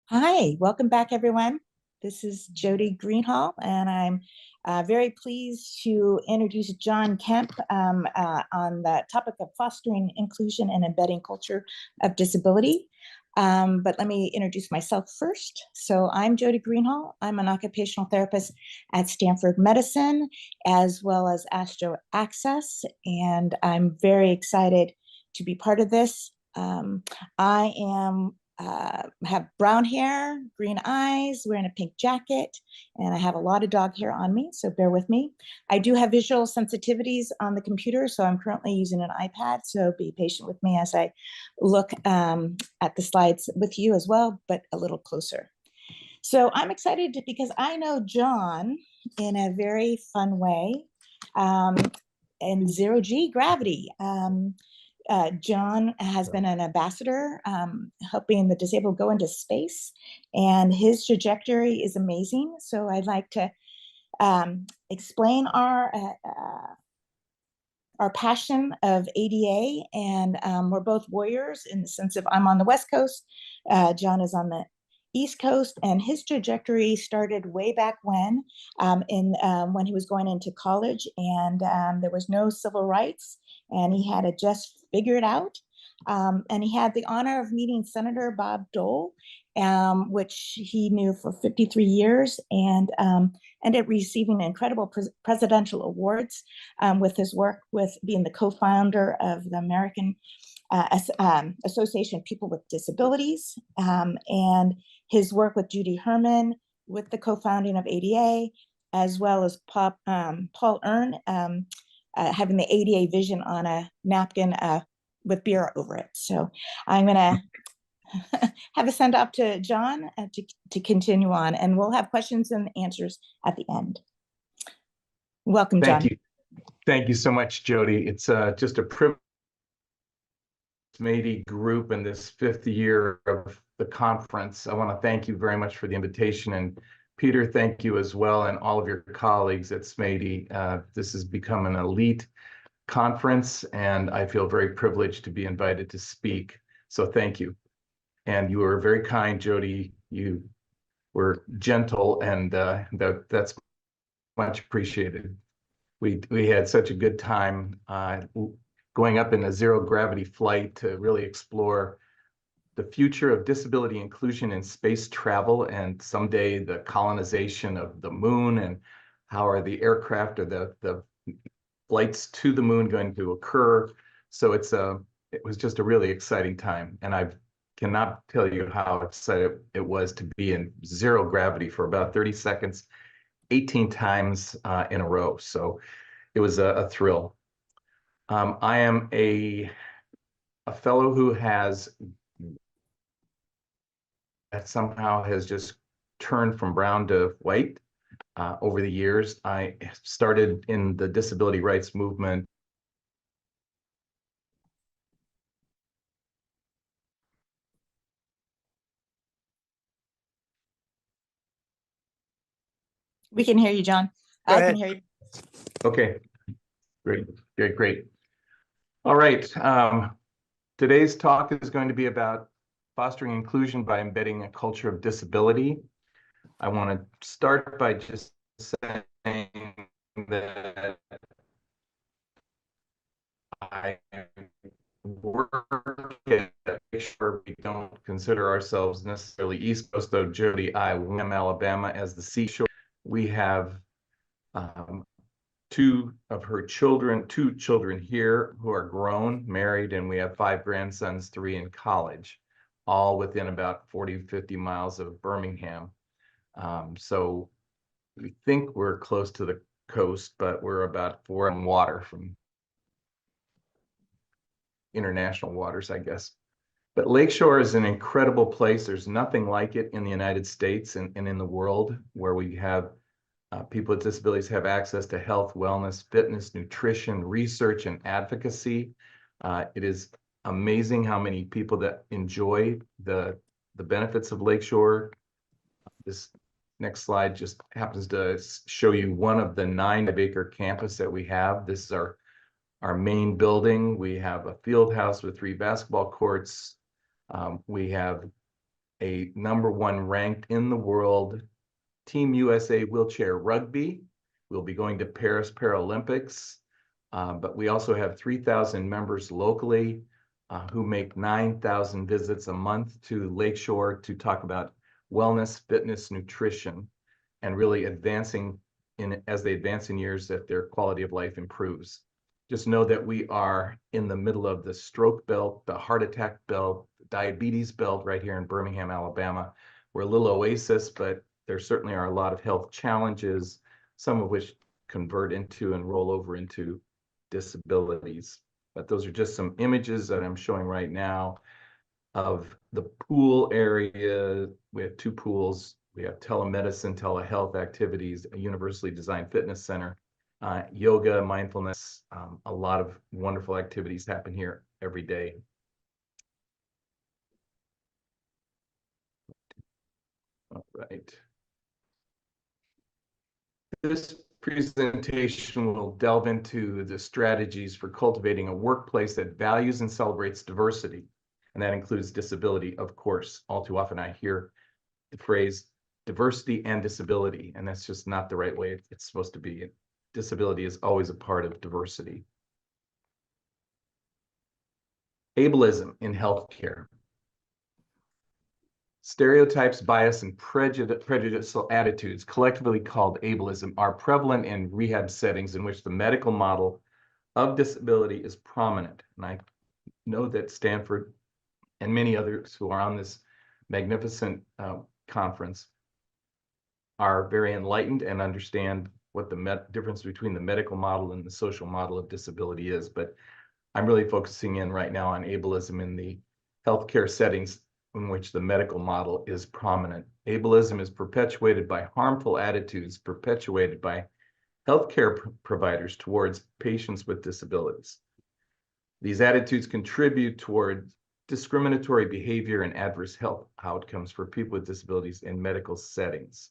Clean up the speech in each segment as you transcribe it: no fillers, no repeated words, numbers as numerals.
Hi, welcome back, everyone. This is Jody Greenhall, and I'm very pleased to introduce John Kemp on the topic of fostering inclusion and embedding culture of disability. But let me introduce myself first. So I'm Jody Greenhall. I'm an occupational therapist at Stanford Medicine, as well as Astro Access, and I'm very excited to be part of this. I am have brown hair, green eyes, wearing a pink jacket, and I have a lot of dog hair on me, so bear with me. I do have visual sensitivities on the computer, so I'm currently using an iPad, so be patient with me as I look at the slides with you as well, but a little closer. So I'm excited because I know John in a very fun way um, in zero G gravity. John has been an ambassador helping the disabled go into space, and his trajectory is amazing. So I'd like to explain our passion of ADA, and we're both warriors in the sense of I'm on the West Coast, John is on the East Coast, and his trajectory started way back when he was going into college, and there was no civil rights, and he had to just figure it out. And he had the honor of meeting Senator Bob Dole, which he knew for 53 years, and ended up receiving incredible presidential awards with his work with being the co-founder of the American Association of People with Disabilities, and his work with Judy Herman with the co-founding of ADA, as well as Paul Earn having the ADA vision on a napkin with beer over it. So I'm going to have a send off to John to continue on, and we'll have questions and answers at the end. Welcome, John. Thank you. Thank you so much, Jody. It's just a privilege Mady group in this fifth year of the conference. I want to thank you very much for the invitation, and Peter, thank you as well, and all of your colleagues at SMADY. This has become an elite conference, and I feel very privileged to be invited to speak. So thank you. And you were very kind, Jody. You were gentle, and that's much appreciated. We had such a good time going up in a zero gravity flight to really explore the future of disability inclusion in space travel, and someday the colonization of the moon, and how are the aircraft or the flights to the moon going to occur. So it was just a really exciting time, and I cannot tell you how excited it was to be in zero gravity for about 30 seconds, 18 times in a row. So it was a thrill. I am a fellow who somehow has just turned from brown to white over the years. I started in the disability rights movement. We can hear you, John. Go I ahead. can hear you. Okay, great. All right. Today's talk is going to be about fostering inclusion by embedding a culture of disability. I want to start by just saying that I work at make sure we don't consider ourselves necessarily East Coast, though Jody, I am Alabama as the seashore. We have two children here who are grown, married, and we have 5 grandsons, 3 in college, all within about 40, 50 miles of Birmingham. So we think we're close to the coast, but we're about 4 in water from international waters, I guess. But Lakeshore is an incredible place. There's nothing like it in the United States and in the world, where we have people with disabilities have access to health, wellness, fitness, nutrition, research, and advocacy. It is amazing how many people that enjoy the benefits of Lakeshore. This next slide just happens to show you one of the 9-acre campus that we have. This is our main building. We have a field house with 3 basketball courts. We have a #1 ranked in the world Team USA wheelchair rugby. We'll be going to Paris Paralympics, but we also have 3,000 members locally who make 9,000 visits a month to Lakeshore to talk about wellness, fitness, nutrition, and really advancing as they advance in years that their quality of life improves. Just know that we are in the middle of the stroke belt, the heart attack belt, the diabetes belt right here in Birmingham, Alabama. We're a little oasis, but there certainly are a lot of health challenges, some of which convert into and roll over into disabilities. But those are just some images that I'm showing right now of the pool area. We have 2 pools. We have telemedicine, telehealth activities, a universally designed fitness center, yoga, mindfulness, a lot of wonderful activities happen here every day. All right. This presentation will delve into the strategies for cultivating a workplace that values and celebrates diversity. And that includes disability, of course. All too often I hear the phrase diversity and disability, and that's just not the right way it's supposed to be. Disability is always a part of diversity. Ableism in healthcare. Stereotypes, bias, and prejudicial attitudes, collectively called ableism, are prevalent in rehab settings in which the medical model of disability is prominent. And I know that Stanford and many others who are on this magnificent conference are very enlightened and understand what the difference between the medical model and the social model of disability is. But I'm really focusing in right now on ableism in the healthcare settings in which the medical model is prominent. Ableism is perpetuated by harmful attitudes perpetuated by healthcare providers towards patients with disabilities. These attitudes contribute toward discriminatory behavior and adverse health outcomes for people with disabilities in medical settings.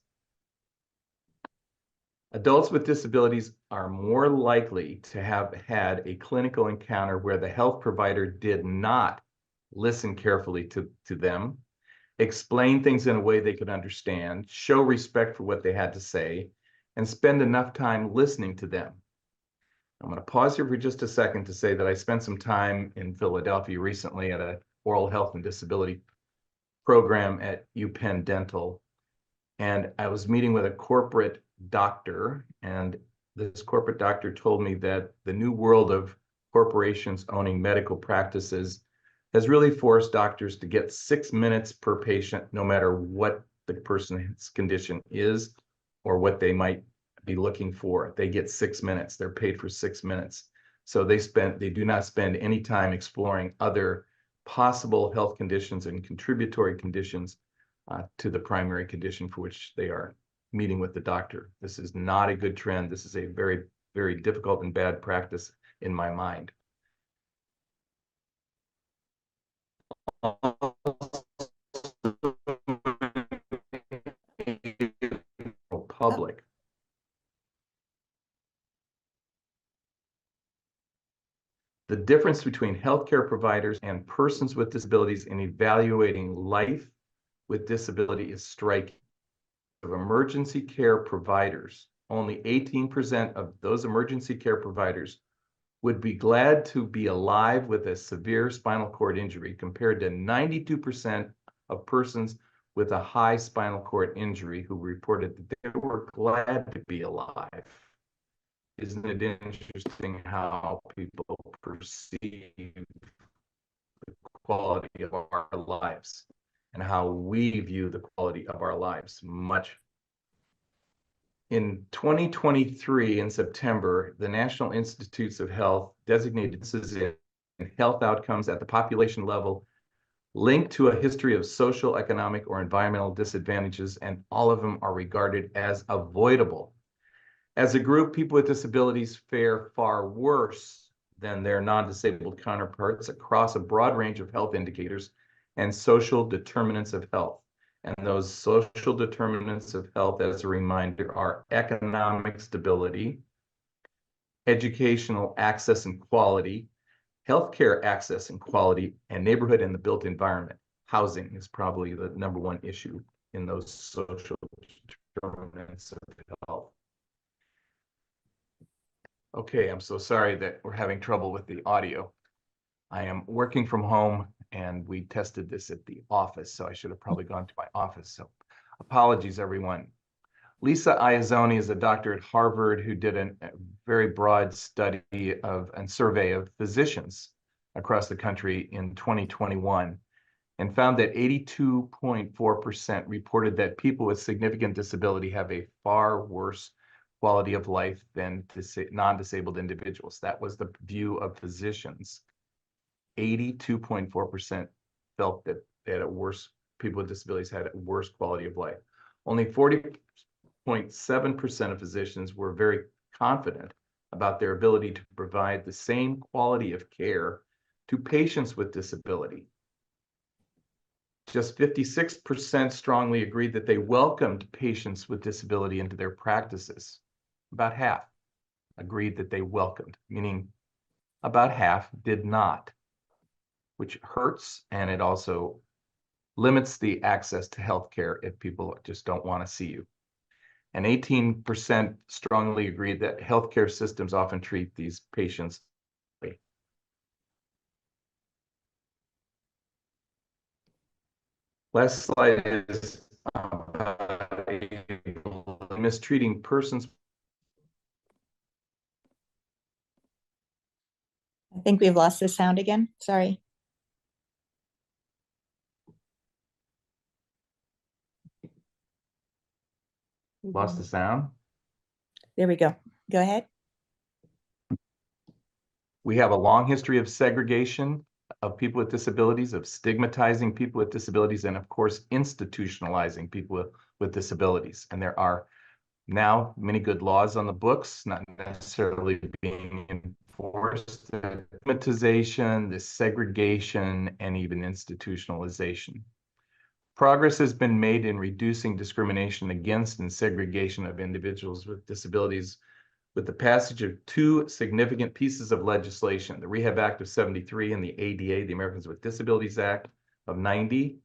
Adults with disabilities are more likely to have had a clinical encounter where the health provider did not listen carefully to them, explain things in a way they could understand, show respect for what they had to say, and spend enough time listening to them. I'm going to pause here for just a second to say that I spent some time in Philadelphia recently at an oral health and disability program at UPenn Dental, and I was meeting with a corporate doctor, and this corporate doctor told me that the new world of corporations owning medical practices has really forced doctors to get 6 minutes per patient, no matter what the person's condition is or what they might be looking for. They get 6 minutes. They're paid for 6 minutes. So they do not spend any time exploring other possible health conditions and contributory conditions to the primary condition for which they are meeting with the doctor. This is not a good trend. This is a very, very difficult and bad practice in my mind. Public. The difference between healthcare providers and persons with disabilities in evaluating life with disability is striking. Of emergency care providers, only 18% of those emergency care providers would be glad to be alive with a severe spinal cord injury, compared to 92% of persons with a high spinal cord injury who reported that they were glad to be alive. Isn't it interesting how people perceive the quality of our lives and how we view the quality of our lives? In 2023, in September, the National Institutes of Health designated health outcomes at the population level linked to a history of social, economic, or environmental disadvantages, and all of them are regarded as avoidable. As a group, people with disabilities fare far worse than their non-disabled counterparts across a broad range of health indicators and social determinants of health. And those social determinants of health, as a reminder, are economic stability, educational access and quality, healthcare access and quality, and neighborhood and the built environment. housing is probably the #1 issue in those social determinants of health. Okay, I'm so sorry that we're having trouble with the audio. I am working from home and we tested this at the office, so I should have probably gone to my office. So apologies, everyone. Lisa Iazzoni is a doctor at Harvard who did a very broad study of and survey of physicians across the country in 2021 and found that 82.4% reported that people with significant disability have a far worse quality of life than non-disabled individuals. That was the view of physicians. 82.4% felt that they had a worse, people with disabilities had a worse quality of life. Only 40.7% of physicians were very confident about their ability to provide the same quality of care to patients with disability. Just 56% strongly agreed that they welcomed patients with disability into their practices. About half agreed that they welcomed, meaning about half did not, which hurts, and it also limits the access to healthcare if people just don't want to see you. And 18% strongly agreed that healthcare systems often treat these patients. Last slide is mistreating persons. I think we've lost the sound again. Sorry. Lost the sound. There we go. Go ahead. We have a long history of segregation of people with disabilities, of stigmatizing people with disabilities, and of course, institutionalizing people with disabilities. And there are now many good laws on the books, not necessarily being enforced. The stigmatization, the segregation, and even institutionalization. Progress has been made in reducing discrimination against and segregation of individuals with disabilities with the passage of two significant pieces of legislation, the Rehab Act of '73 and the ADA, the Americans with Disabilities Act of '90,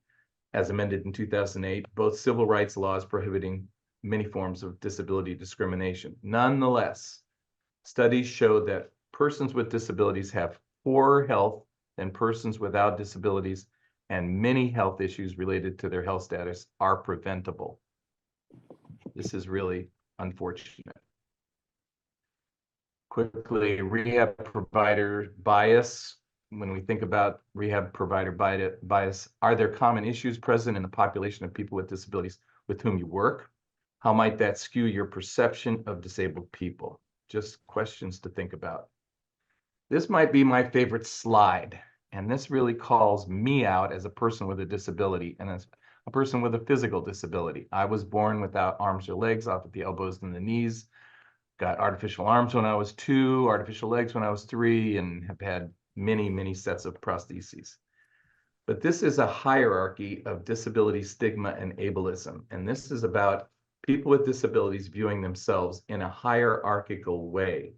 as amended in 2008, both civil rights laws prohibiting many forms of disability discrimination. Nonetheless, studies show that persons with disabilities have poorer health than persons without disabilities, and many health issues related to their health status are preventable. This is really unfortunate. Quickly, rehab provider bias. When we think about rehab provider bias, are there common issues present in the population of people with disabilities with whom you work? How might that skew your perception of disabled people? Just questions to think about. This might be my favorite slide, and this really calls me out as a person with a disability and as a person with a physical disability. I was born without arms or legs, off at the elbows and the knees. Got artificial arms when I was 2, artificial legs when I was 3, and have had many, many sets of prostheses. But this is a hierarchy of disability stigma and ableism. And this is about people with disabilities viewing themselves in a hierarchical way.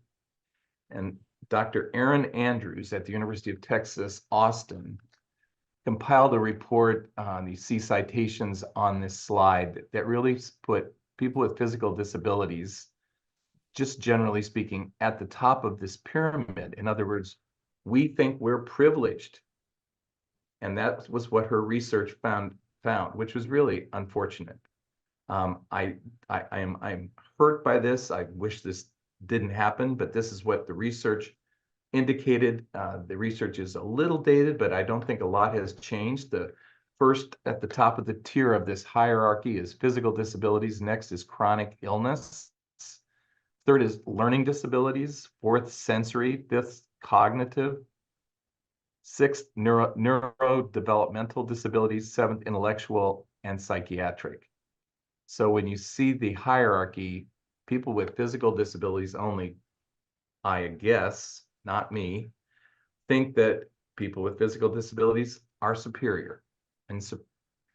And Dr. Aaron Andrews at the University of Texas, Austin, compiled a report on you see citations on this slide that really put people with physical disabilities, just generally speaking, at the top of this pyramid. In other words, we think we're privileged. And that was what her research found, which was really unfortunate. I'm hurt by this. I wish this didn't happen, but this is what the research indicated. The research is a little dated, but I don't think a lot has changed. The first at the top of the tier of this hierarchy is physical disabilities. Next is chronic illness. Third is learning disabilities. Fourth, sensory. Fifth, cognitive. Sixth, neurodevelopmental disabilities. Seventh, intellectual and psychiatric. So when you see the hierarchy, people with physical disabilities only, I guess, not me, think that people with physical disabilities are superior. And so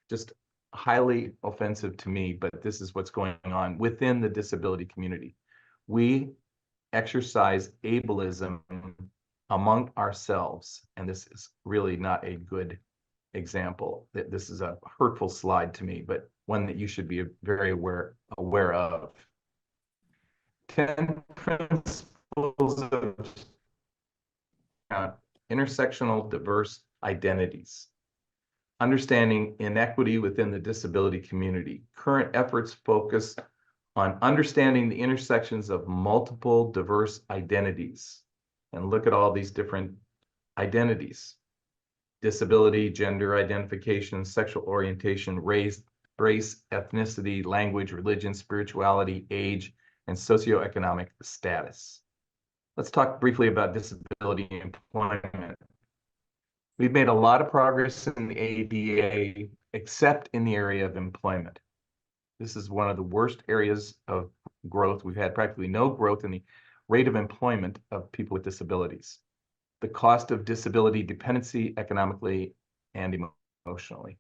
just highly offensive to me, but this is what's going on within the disability community. We exercise ableism among ourselves, and this is really not a good example. This is a hurtful slide to me, but one that you should be very aware of. 10 principles of intersectional diverse identities. Understanding inequity within the disability community. Current efforts focus on understanding the intersections of multiple diverse identities. And look at all these different identities: disability, gender identification, sexual orientation, race, ethnicity, language, religion, spirituality, age, and socioeconomic status. Let's talk briefly about disability employment. We've made a lot of progress in the ADA, except in the area of employment. This is one of the worst areas of growth. We've had practically no growth in the rate of employment of people with disabilities. The cost of disability dependency economically and emotionally.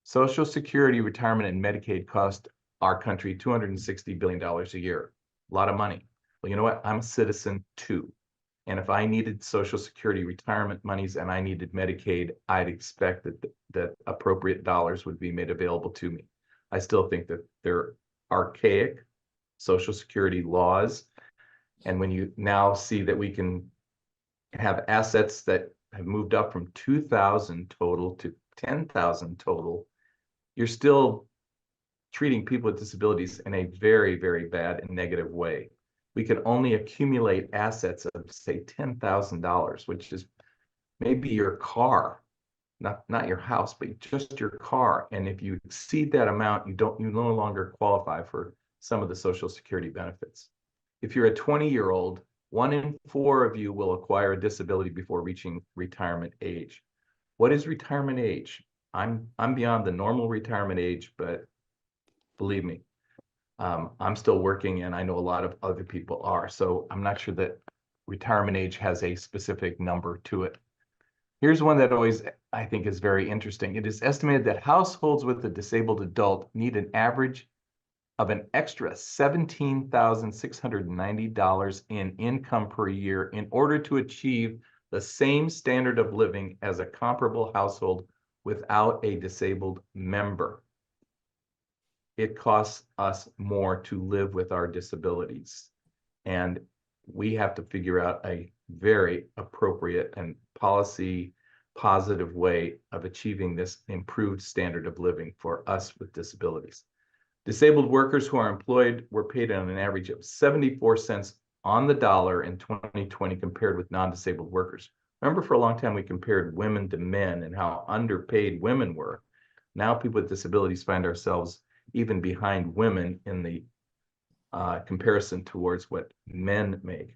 Social Security, retirement, and Medicaid cost our country $260 billion a year. A lot of money. Well, you know what? I'm a citizen too. And if I needed Social Security retirement monies and I needed Medicaid, I'd expect that appropriate dollars would be made available to me. I still think that they're archaic Social Security laws. And when you now see that we can have assets that have moved up from 2,000 total to 10,000 total, you're still treating people with disabilities in a very, very bad and negative way. We can only accumulate assets of, say, $10,000, which is maybe your car, not your house, but just your car. And if you exceed that amount, you no longer qualify for some of the Social Security benefits. If you're a 20-year-old, 1 in 4 of you will acquire a disability before reaching retirement age. What is retirement age? I'm beyond the normal retirement age, but believe me, I'm still working, and I know a lot of other people are. So I'm not sure that retirement age has a specific number to it. Here's one that always, I think, is very interesting. It is estimated that households with a disabled adult need an average of an extra $17,690 in income per year in order to achieve the same standard of living as a comparable household without a disabled member. It costs us more to live with our disabilities. And we have to figure out a very appropriate and policy positive way of achieving this improved standard of living for us with disabilities. Disabled workers who are employed were paid on an average of 74 cents on the dollar in 2020 compared with non-disabled workers. Remember, for a long time, we compared women to men and how underpaid women were. Now people with disabilities find ourselves even behind women in the comparison towards what men make.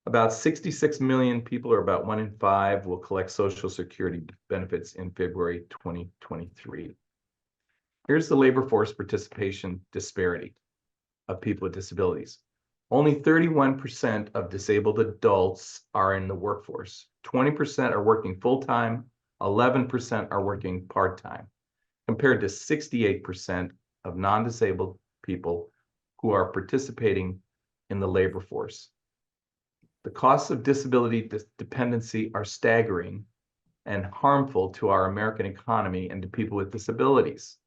About 66 million people, or about 1 in 5, will collect Social Security benefits in February 2023. Here's the labor force participation disparity of people with disabilities. Only 31% of disabled adults are in the workforce. 20% are working full-time, 11% are working part-time, compared to 68% of non-disabled people who are participating in the labor force. The costs of disability dependency are staggering and harmful to our American economy and to people with disabilities.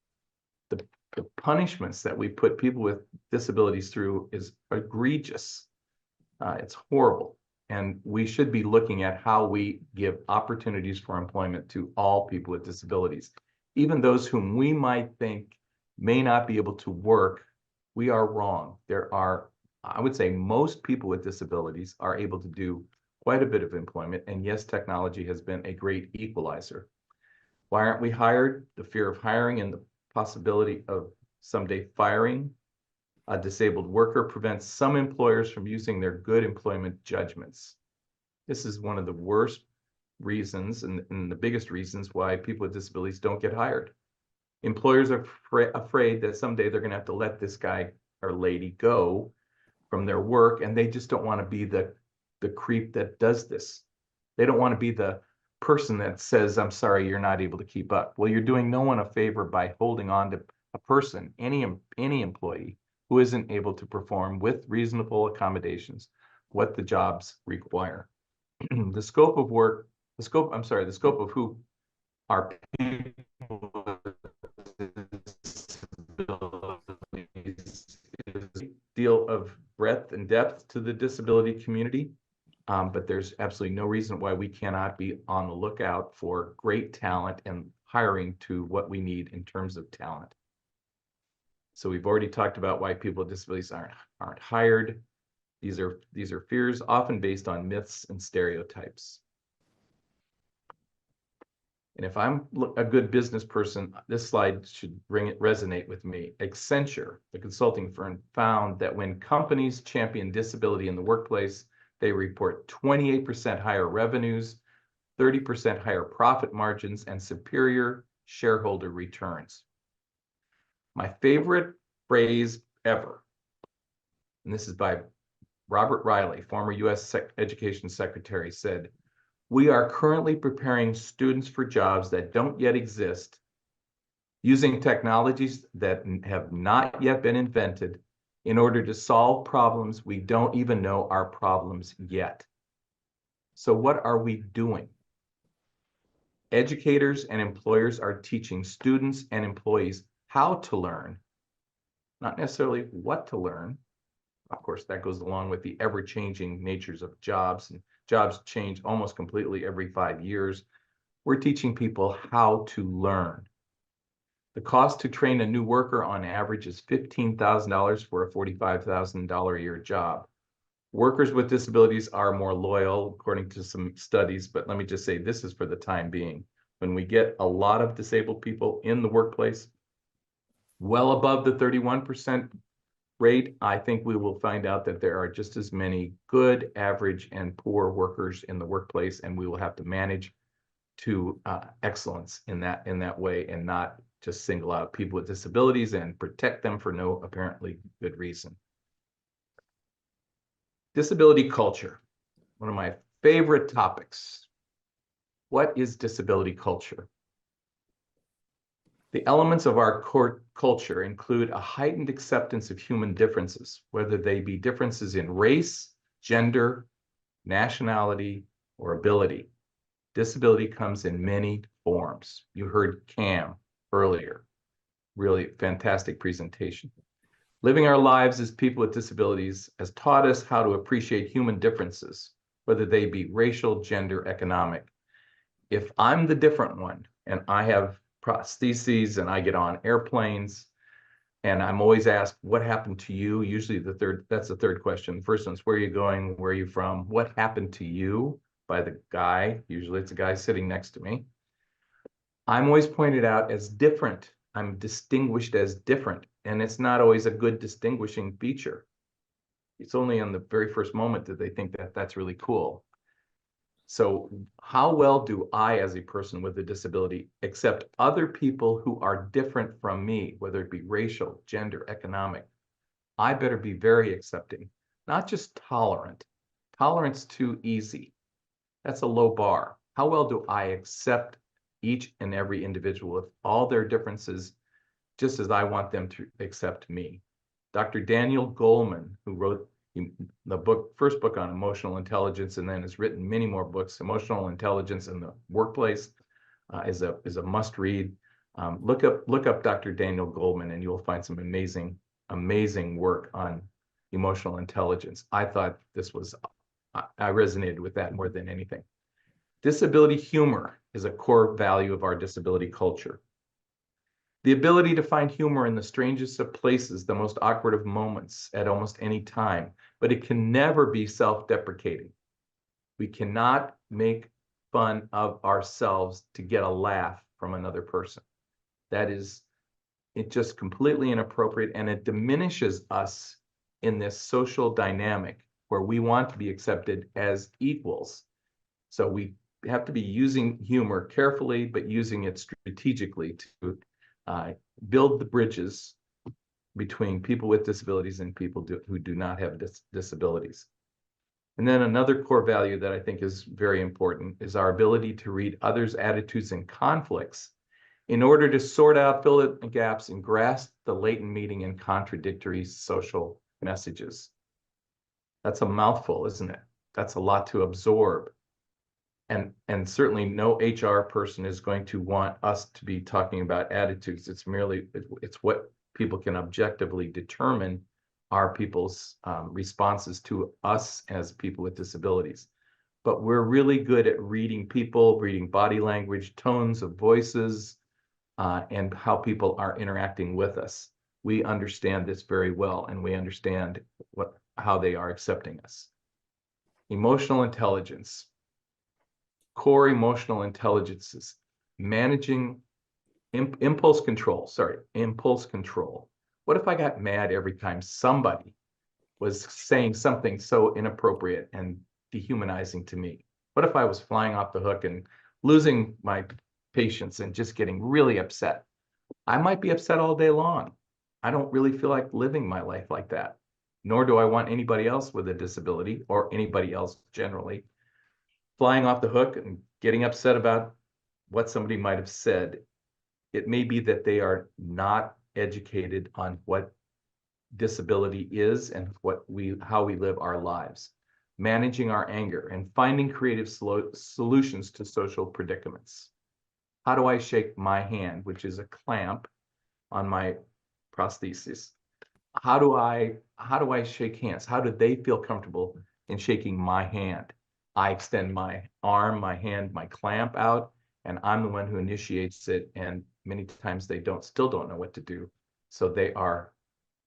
The punishments that we put people with disabilities through is egregious. It's horrible. And we should be looking at how we give opportunities for employment to all people with disabilities. Even those whom we might think may not be able to work, we are wrong. There are, I would say, most people with disabilities are able to do quite a bit of employment. And yes, technology has been a great equalizer. Why aren't we hired? The fear of hiring and the possibility of someday firing a disabled worker prevents some employers from using their good employment judgments. This is one of the worst reasons and the biggest reasons why people with disabilities don't get hired. Employers are afraid that someday they're going to have to let this guy or lady go from their work, and they just don't want to be the creep that does this. They don't want to be the person that says, I'm sorry, you're not able to keep up. Well, you're doing no one a favor by holding on to a person, any employee who isn't able to perform with reasonable accommodations what the jobs require. The scope of work the scope of who are people with disabilities is a deal of breadth and depth to the disability community. But there's absolutely no reason why we cannot be on the lookout for great talent and hiring to what we need in terms of talent. So we've already talked about why people with disabilities aren't hired. These are fears often based on myths and stereotypes. And if I'm a good business person, this slide should resonate with me. Accenture, the consulting firm, found that when companies champion disability in the workplace, they report 28% higher revenues, 30% higher profit margins, and superior shareholder returns. My favorite phrase ever, and this is by Robert Riley, former U.S. Education Secretary, said, "We are currently preparing students for jobs that don't yet exist, using technologies that have not yet been invented in order to solve problems we don't even know are problems yet." So what are we doing? Educators and employers are teaching students and employees how to learn, not necessarily what to learn. Of course, that goes along with the ever-changing natures of jobs, and jobs change almost completely every 5 years. We're teaching people how to learn. The cost to train a new worker on average is $15,000 for a $45,000 a year job. Workers with disabilities are more loyal, according to some studies, but let me just say this is for the time being. When we get a lot of disabled people in the workplace, well above the 31% rate, I think we will find out that there are just as many good, average, and poor workers in the workplace, and we will have to manage to excellence in that way, and not just single out people with disabilities and protect them for no apparently good reason. Disability culture, one of my favorite topics. What is disability culture? The elements of our core culture include a heightened acceptance of human differences, whether they be differences in race, gender, nationality, or ability. Disability comes in many forms. You heard Cam earlier. Really fantastic presentation. Living our lives as people with disabilities has taught us how to appreciate human differences, whether they be racial, gender, economic. If I'm the different one and I have prostheses and I get on airplanes and I'm always asked, what happened to you? Usually that's the third question. The first one's, where are you going? Where are you from? What happened to you? By the guy, usually it's a guy sitting next to me. I'm always pointed out as different. I'm distinguished as different, and it's not always a good distinguishing feature. It's only in the very first moment that they think that that's really cool. So how well do I, as a person with a disability, accept other people who are different from me, whether it be racial, gender, economic? I better be very accepting, not just tolerant. Tolerance too easy. That's a low bar. How well do I accept each and every individual with all their differences, just as I want them to accept me? Dr. Daniel Goleman, who wrote the first book on emotional intelligence, and then has written many more books, Emotional Intelligence in the Workplace, is a must read. Look up Dr. Daniel Goleman, and you'll find some amazing work on emotional intelligence. I thought I resonated with that more than anything. Disability humor is a core value of our disability culture. The ability to find humor in the strangest of places, the most awkward of moments at almost any time, but it can never be self-deprecating. We cannot make fun of ourselves to get a laugh from another person. It's just completely inappropriate, and it diminishes us in this social dynamic where we want to be accepted as equals. So we have to be using humor carefully, but using it strategically to build the bridges between people with disabilities and people who do not have disabilities. And then another core value that I think is very important is our ability to read others' attitudes and conflicts in order to sort out, fill in the gaps, and grasp the latent meaning and contradictory social messages. That's a mouthful, isn't it? That's a lot to absorb. And certainly no HR person is going to want us to be talking about attitudes. It's merely, it's what people can objectively determine are people's responses to us as people with disabilities. But we're really good at reading people, reading body language, tones of voices, and how people are interacting with us. We understand this very well, and we understand how they are accepting us. Emotional intelligence. Core emotional intelligences, managing impulse control. What if I got mad every time somebody was saying something so inappropriate and dehumanizing to me? What if I was flying off the hook and losing my patience and just getting really upset? I might be upset all day long. I don't really feel like living my life like that, nor do I want anybody else with a disability or anybody else generally flying off the hook and getting upset about what somebody might have said. It may be that they are not educated on what disability is and how we live our lives, managing our anger and finding creative solutions to social predicaments. How do I shake my hand, which is a clamp on my prosthesis? How do I shake hands? How do they feel comfortable in shaking my hand? I extend my arm, my hand, my clamp out, and I'm the one who initiates it. And many times they still don't know what to do. So they are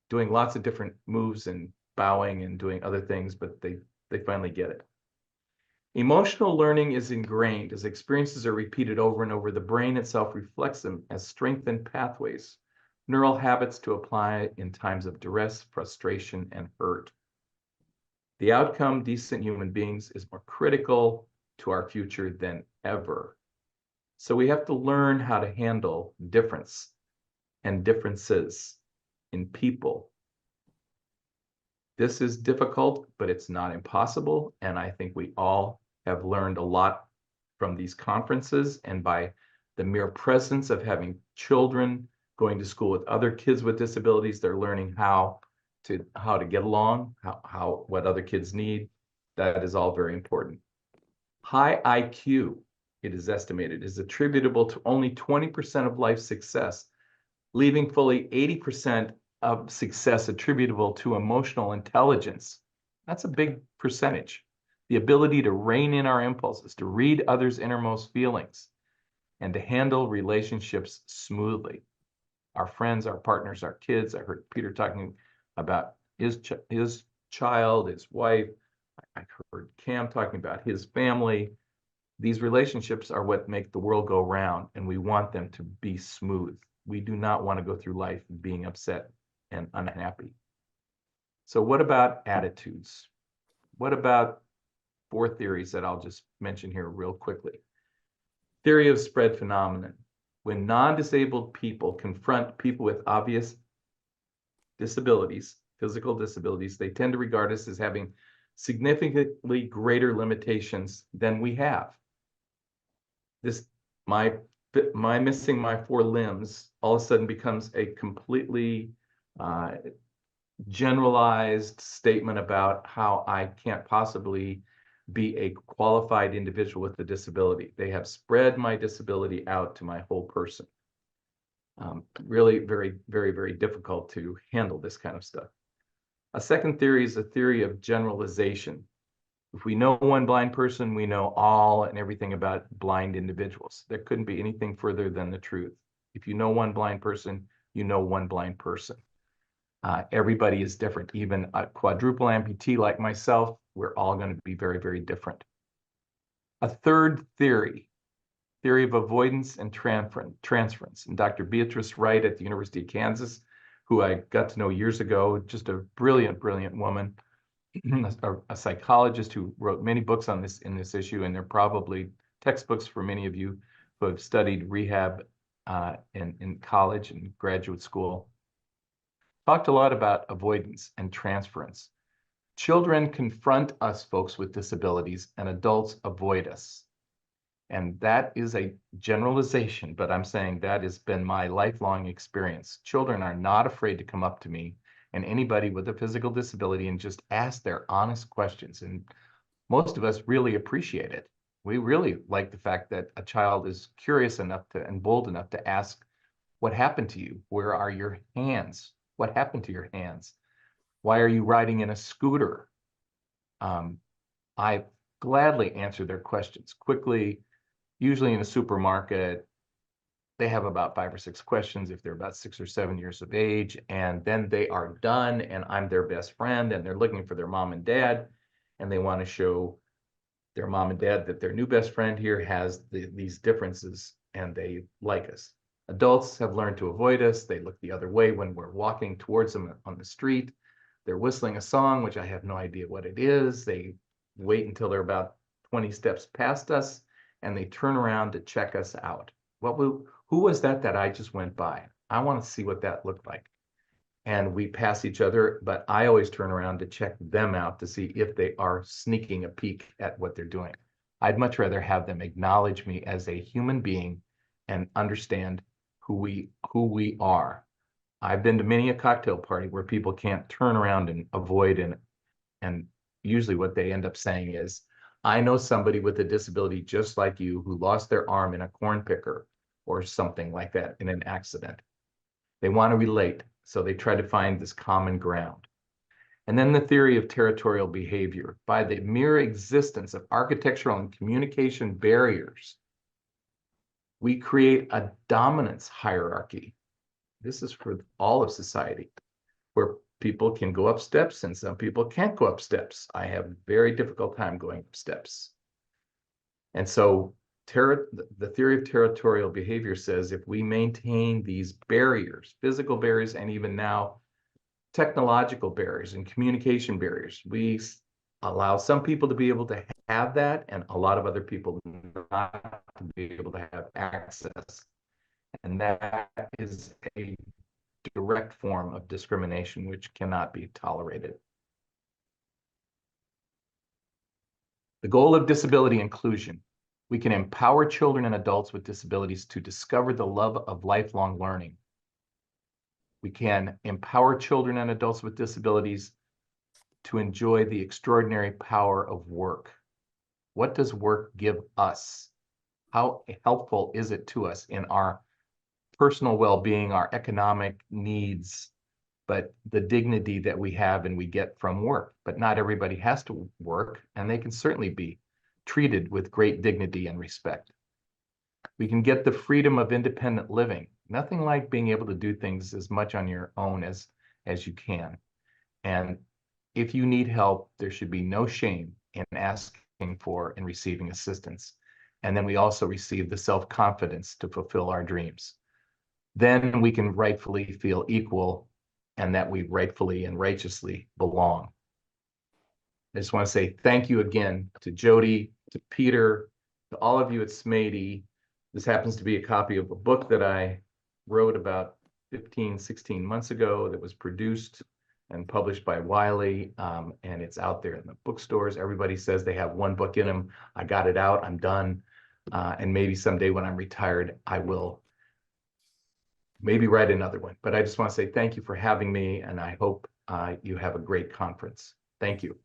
doing lots of different moves and bowing and doing other things, but they finally get it. Emotional learning is ingrained. As experiences are repeated over and over, the brain itself reflects them as strengthened pathways, neural habits to apply in times of duress, frustration, and hurt. The outcome, decent human beings, is more critical to our future than ever. So we have to learn how to handle difference and differences in people. This is difficult, but it's not impossible. And I think we all have learned a lot from these conferences, and by the mere presence of having children going to school with other kids with disabilities, they're learning how to get along, what other kids need. That is all very important. High IQ, it is estimated, is attributable to only 20% of life success, leaving fully 80% of success attributable to emotional intelligence. That's a big percentage. The ability to rein in our impulses, to read others' innermost feelings, and to handle relationships smoothly. Our friends, our partners, our kids. I heard Peter talking about his child, his wife. I heard Cam talking about his family. These relationships are what make the world go round, and we want them to be smooth. We do not want to go through life being upset and unhappy. So what about attitudes? What about 4 theories that I'll just mention here real quickly? Theory of spread phenomenon. When non-disabled people confront people with obvious disabilities, physical disabilities, they tend to regard us as having significantly greater limitations than we have. My missing my 4 limbs all of a sudden becomes a completely generalized statement about how I can't possibly be a qualified individual with a disability. They have spread my disability out to my whole person. Really very, very, very difficult to handle this kind of stuff. A second theory is a theory of generalization. If we know one blind person, we know all and everything about blind individuals. There couldn't be anything further than the truth. If you know one blind person, you know one blind person. Everybody is different. Even a quadruple amputee like myself, we're all going to be very, very different. A third theory of avoidance and transference. And Dr. Beatrice Wright at the University of Kansas, who I got to know years ago, just a brilliant, brilliant woman, a psychologist who wrote many books on this issue, and they're probably textbooks for many of you who have studied rehab in college and graduate school. Talked a lot about avoidance and transference. Children confront us folks with disabilities, and adults avoid us. And that is a generalization, but I'm saying that has been my lifelong experience. Children are not afraid to come up to me and anybody with a physical disability and just ask their honest questions. And most of us really appreciate it. We really like the fact that a child is curious enough to and bold enough to ask, what happened to you? Where are your hands? What happened to your hands? Why are you riding in a scooter? I gladly answer their questions quickly. Usually in a supermarket, they have about 5 or 6 questions if they're about 6 or 7 years of age, and then they are done, and I'm their best friend, and they're looking for their mom and dad, and they want to show their mom and dad that their new best friend here has these differences, and they like us. Adults have learned to avoid us. They look the other way when we're walking towards them on the street. They're whistling a song, which I have no idea what it is. They wait until they're about 20 steps past us, and they turn around to check us out. Who was that I just went by? I want to see what that looked like. And we pass each other, but I always turn around to check them out to see if they are sneaking a peek at what they're doing. I'd much rather have them acknowledge me as a human being and understand who we are. I've been to many a cocktail party where people can't turn around and avoid, and usually what they end up saying is, I know somebody with a disability just like you who lost their arm in a corn picker or something like that in an accident. They want to relate, so they try to find this common ground. And then the theory of territorial behavior. By the mere existence of architectural and communication barriers, we create a dominance hierarchy. This is for all of society, where people can go up steps and some people can't go up steps. I have a very difficult time going up steps. And so the theory of territorial behavior says if we maintain these barriers, physical barriers, and even now technological barriers and communication barriers, we allow some people to be able to have that and a lot of other people not to be able to have access. And that is a direct form of discrimination which cannot be tolerated. The goal of disability inclusion. We can empower children and adults with disabilities to discover the love of lifelong learning. We can empower children and adults with disabilities to enjoy the extraordinary power of work. What does work give us? How helpful is it to us in our personal well-being, our economic needs, but the dignity that we have and we get from work? But not everybody has to work, and they can certainly be treated with great dignity and respect. We can get the freedom of independent living. Nothing like being able to do things as much on your own as you can. And if you need help, there should be no shame in asking for and receiving assistance. And then we also receive the self-confidence to fulfill our dreams. Then we can rightfully feel equal and that we rightfully and righteously belong. I just want to say thank you again to Jody, to Peter, to all of you at SMADY. This happens to be a copy of a book that I wrote about 15, 16 months ago that was produced and published by Wiley, and it's out there in the bookstores. Everybody says they have one book in them. I got it out, I'm done. And maybe someday when I'm retired, I will maybe write another one. But I just want to say thank you for having me, and I hope you have a great conference. Thank you.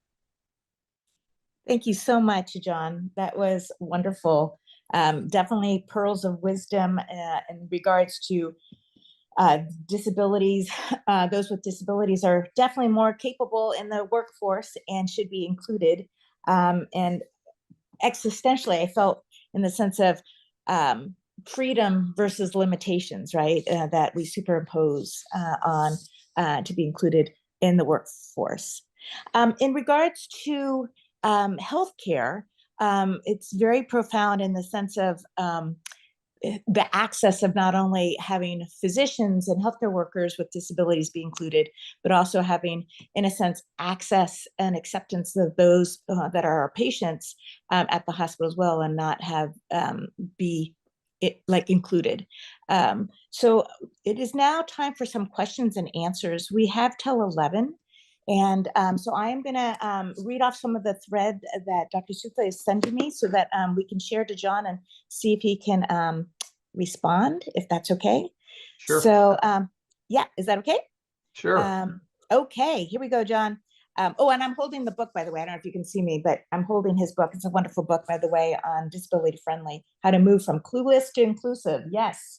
Thank you so much, John. That was wonderful. Definitely pearls of wisdom in regards to disabilities. Those with disabilities are definitely more capable in the workforce and should be included. And existentially, I felt in the sense of freedom versus limitations, right? That we superimpose on to be included in the workforce. In regards to healthcare, it's very profound in the sense of the access of not only having physicians and healthcare workers with disabilities be included, but also having, in a sense, access and acceptance of those that are our patients at the hospital as well, and not have be included. So it is now time for some questions and answers. We have till 11. And so I am going to read off some of the thread that Dr. Sutha is sending me so that we can share to John and see if he can respond, if that's okay. Sure. So yeah, is that okay? Sure. Okay, here we go, John. Oh, and I'm holding the book, by the way. I don't know if you can see me, but I'm holding his book. It's a wonderful book, by the way, on disability friendly, how to move from clueless to inclusive. Yes.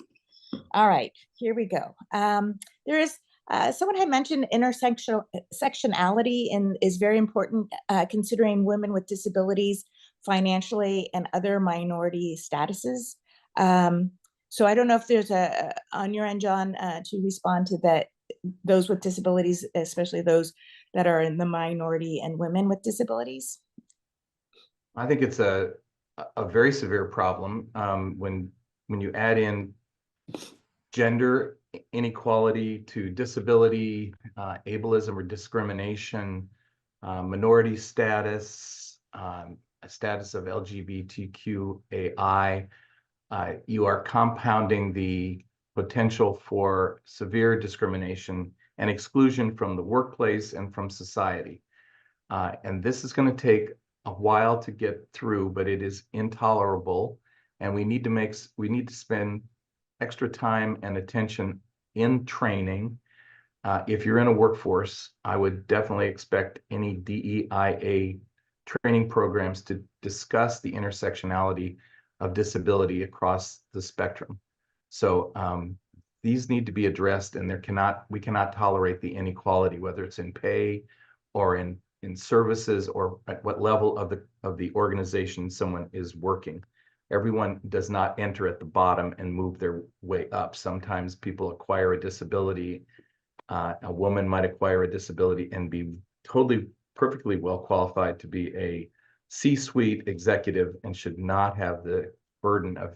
All right, here we go. There is someone had mentioned intersectionality and is very important, considering women with disabilities financially and other minority statuses. So I don't know if there's on your end, John, to respond to that, those with disabilities, especially those that are in the minority and women with disabilities. I think it's a very severe problem when you add in gender inequality to disability, ableism or discrimination, minority status, status of LGBTQAI. You are compounding the potential for severe discrimination and exclusion from the workplace and from society. And this is going to take a while to get through, but it is intolerable. And we need to spend extra time and attention in training. If you're in a workforce, I would definitely expect any DEIA training programs to discuss the intersectionality of disability across the spectrum. So these need to be addressed, and we cannot tolerate the inequality, whether it's in pay or in services or at what level of the organization someone is working. Everyone does not enter at the bottom and move their way up. Sometimes people acquire a disability. A woman might acquire a disability and be totally, perfectly well qualified to be a C-suite executive and should not have the burden of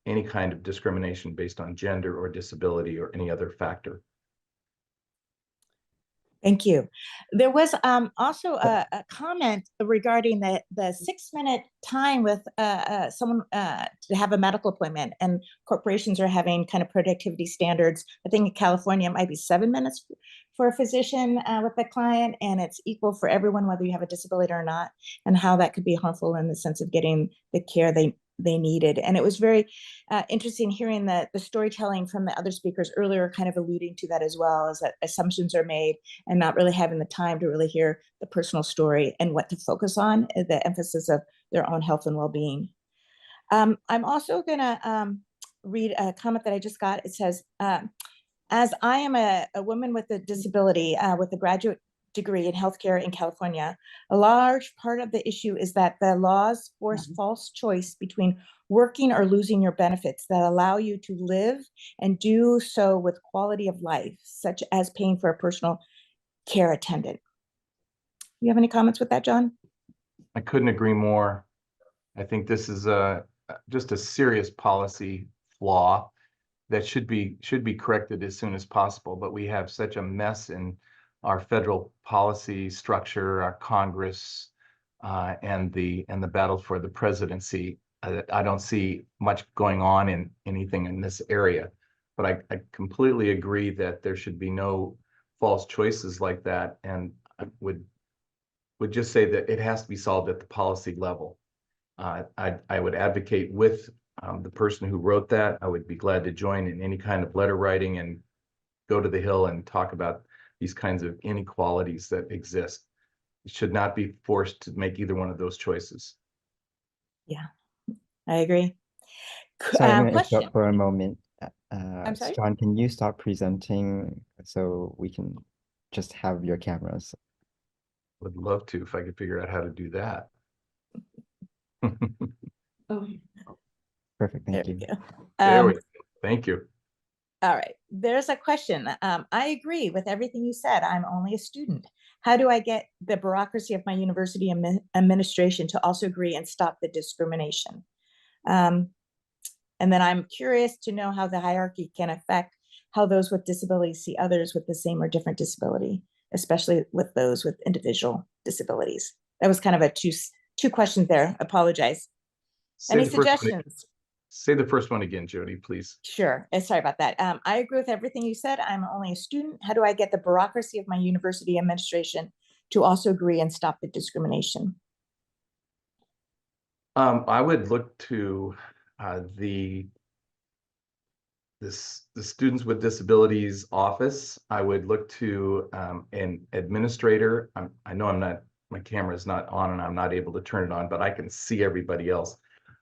any kind of discrimination based on gender or disability or any other factor. Thank you. There was also a comment regarding the 6-minute time with someone to have a medical appointment, and corporations are having kind of productivity standards. I think in California, it might be 7 minutes for a physician with a client, and it's equal for everyone, whether you have a disability or not, and how that could be harmful in the sense of getting the care they needed. And it was very interesting hearing the storytelling from the other speakers earlier, kind of alluding to that as well, as that assumptions are made and not really having the time to really hear the personal story and what to focus on, the emphasis of their own health and well-being. I'm also going to read a comment that I just got. It says, as I am a woman with a disability with a graduate degree in healthcare in California, a large part of the issue is that the laws force false choice between working or losing your benefits that allow you to live and do so with quality of life, such as paying for a personal care attendant. You have any comments with that, John? I couldn't agree more. I think this is just a serious policy flaw that should be corrected as soon as possible. But we have such a mess in our federal policy structure, our Congress, and the battle for the presidency. I don't see much going on in anything in this area. But I completely agree that there should be no false choices like that, and I would just say that it has to be solved at the policy level. I would advocate with the person who wrote that. I would be glad to join in any kind of letter writing and go to the Hill and talk about these kinds of inequalities that exist. It should not be forced to make either one of those choices. Yeah, I agree. Sorry, I'm going to interrupt for a moment. I'm sorry? John, can you stop presenting so we can just have your cameras? Would love to if I could figure out how to do that. Oh, Perfect, thank there you. we go. There we go. Thank you. All right, there's a question. I agree with everything you said. I'm only a student. How do I get the bureaucracy of my university administration to also agree and stop the discrimination? And then I'm curious to know how the hierarchy can affect how those with disabilities see others with the same or different disability, especially with those with individual disabilities. That was kind of a two questions there. Apologize. Any suggestions? Say the first one again, Jody, please. Sure. Sorry about that. I agree with everything you said. I'm only a student. How do I get the bureaucracy of my university administration to also agree and stop the discrimination? I would look to the the Students with Disabilities Office. I would look to an administrator. I know my camera is not on and I'm not able to turn it on, but I can see everybody else.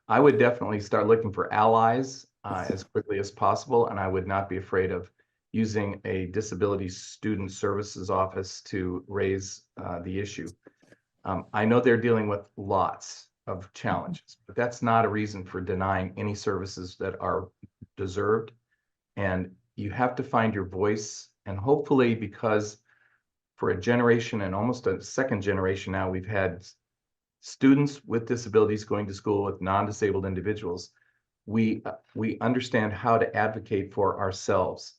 I would definitely start looking for allies as quickly as possible, and I would not be afraid of using a disability student services office to raise the issue. I know they're dealing with lots of challenges, but that's not a reason for denying any services that are deserved. And you have to find your voice. And hopefully, because for a generation and almost a second generation now, we've had students with disabilities going to school with non-disabled individuals. We understand how to advocate for ourselves.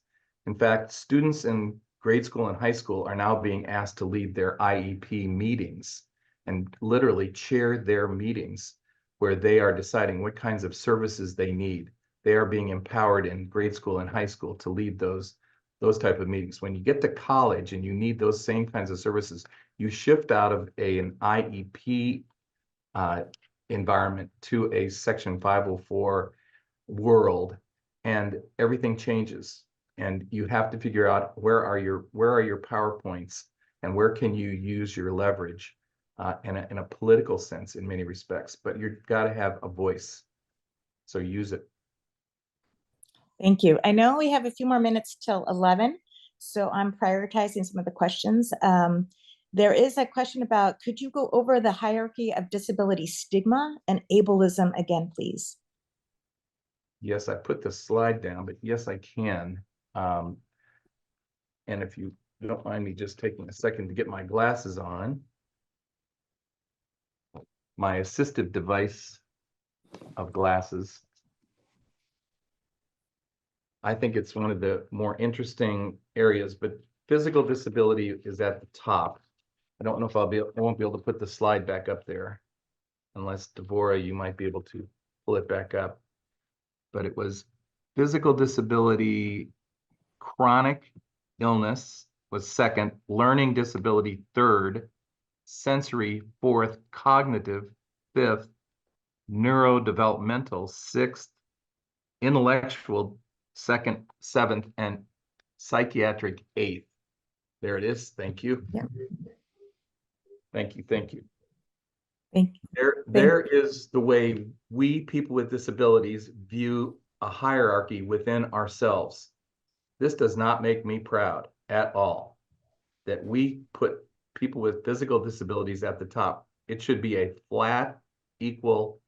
In fact, students in grade school and high school are now being asked to lead their IEP meetings and literally chair their meetings where they are deciding what kinds of services they need. They are being empowered in grade school and high school to lead those type of meetings. When you get to college and you need those same kinds of services, you shift out of an IEP environment to a Section 504 world, and everything changes. And you have to figure out where are your PowerPoints and where can you use your leverage in a political sense in many respects. But you've got to have a voice, so use it. Thank you. I know we have a few more minutes till 11, so I'm prioritizing some of the questions. There is a question about, could you go over the hierarchy of disability stigma and ableism again, please? Yes, I put the slide down, but yes, I can. And if you don't mind me just taking a second to get my glasses on, my assistive device of glasses. I think it's one of the more interesting areas, but physical disability is at the top. I don't know if I won't be able to put the slide back up there, unless Devorah, you might be able to pull it back up. But it was physical disability, chronic illness was second, learning disability third, sensory fourth, cognitive fifth, neurodevelopmental sixth, intellectual second, seventh, and psychiatric eighth. There it is. Thank you. Yeah. Thank you. Thank you. Thank you. There is the way we people with disabilities view a hierarchy within ourselves. This does not make me proud at all that we put people with physical disabilities at the top. It should be a flat, equal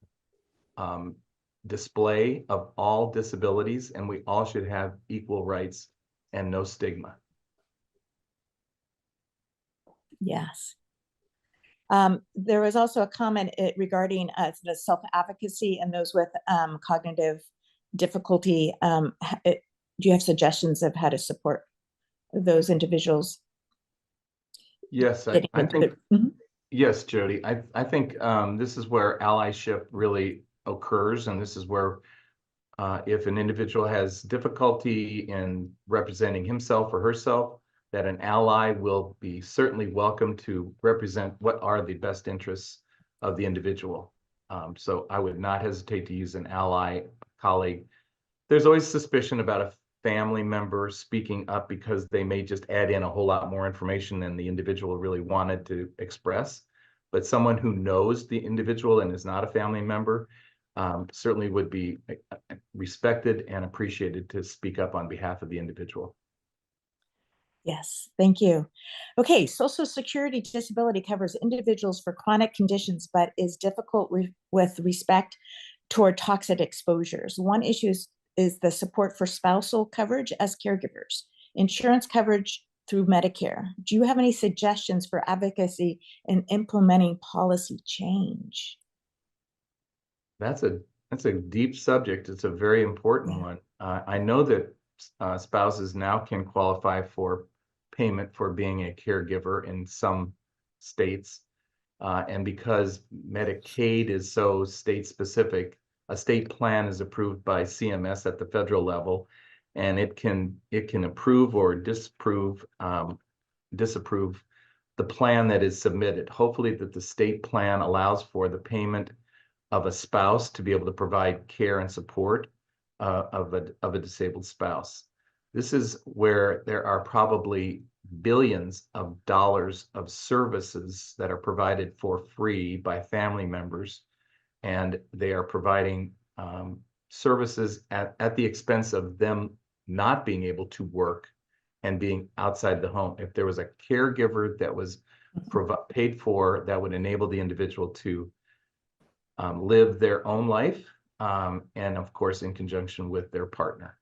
display of all disabilities, and we all should have equal rights and no stigma. Yes. There was also a comment regarding the self-advocacy and those with cognitive difficulty. Do you have suggestions of how to support those individuals? Yes, I think, yes, Jody, I think this is where allyship really occurs, and this is where if an individual has difficulty in representing himself or herself, that an ally will be certainly welcome to represent what are the best interests of the individual. So I would not hesitate to use an ally, colleague. There's always suspicion about a family member speaking up because they may just add in a whole lot more information than the individual really wanted to express. But someone who knows the individual and is not a family member certainly would be respected and appreciated to speak up on behalf of the individual. Yes, thank you. Okay, Social Security disability covers individuals for chronic conditions, but is difficult with respect toward toxic exposures. One issue is the support for spousal coverage as caregivers, insurance coverage through Medicare. Do you have any suggestions for advocacy in implementing policy change? That's a deep subject. It's a very important one. I know that spouses now can qualify for payment for being a caregiver in some states. And because Medicaid is so state specific, a state plan is approved by CMS at the federal level, and it can approve or disapprove the plan that is submitted. Hopefully that the state plan allows for the payment of a spouse to be able to provide care and support of a disabled spouse. This is where there are probably billions of dollars of services that are provided for free by family members, and they are providing services at the expense of them not being able to work and being outside the home. If there was a caregiver that was paid for, that would enable the individual to live their own life, and of course, in conjunction with their partner.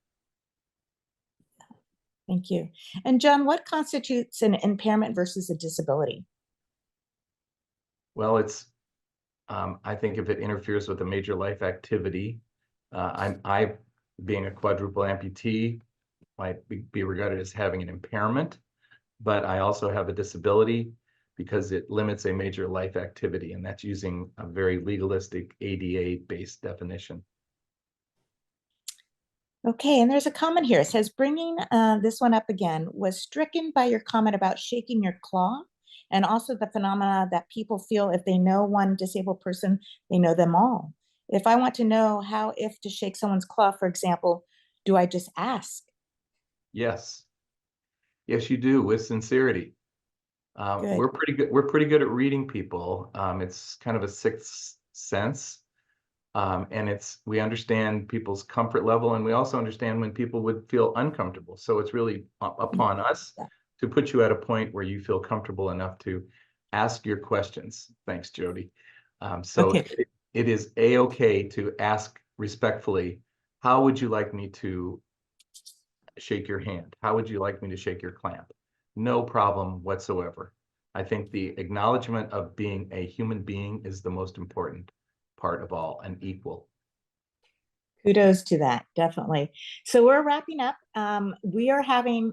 Thank you. And John, what constitutes an impairment versus a disability? Well, I think if it interferes with a major life activity, I, being a quadruple amputee, might be regarded as having an impairment, but I also have a disability because it limits a major life activity, and that's using a very legalistic ADA-based definition. Okay, and there's a comment here. It says, bringing this one up again, was stricken by your comment about shaking your claw, and also the phenomena that people feel if they know one disabled person, they know them all. If I want to know how, if to shake someone's claw, for example, do I just ask? Yes. Yes, you do, with sincerity. Good. We're pretty good. We're pretty good at reading people. It's kind of a sixth sense. And we understand people's comfort level, and we also understand when people would feel uncomfortable. So it's really upon us to put you at a point where you feel comfortable enough to ask your questions. Thanks, Jody. Okay. It is a-okay to ask respectfully, how would you like me to shake your hand? How would you like me to shake your clamp? No problem whatsoever. I think the acknowledgement of being a human being is the most important part of all, and equal. Kudos to that, definitely. So we're wrapping up. We are having,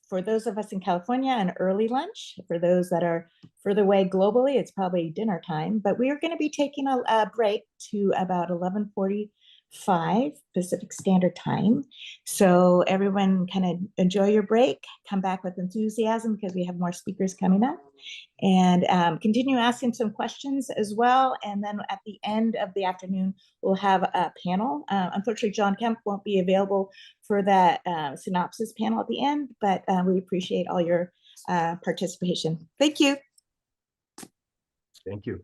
for those of us in California, an early lunch. For those that are further away globally, it's probably dinner time, but we are going to be taking a break to about 11:45 Pacific Standard Time. So everyone kind of enjoy your break, come back with enthusiasm because we have more speakers coming up, and continue asking some questions as well. And then at the end of the afternoon, we'll have a panel. Unfortunately, John Kemp won't be available for that synopsis panel at the end, but we appreciate all your participation. Thank you. Thank you.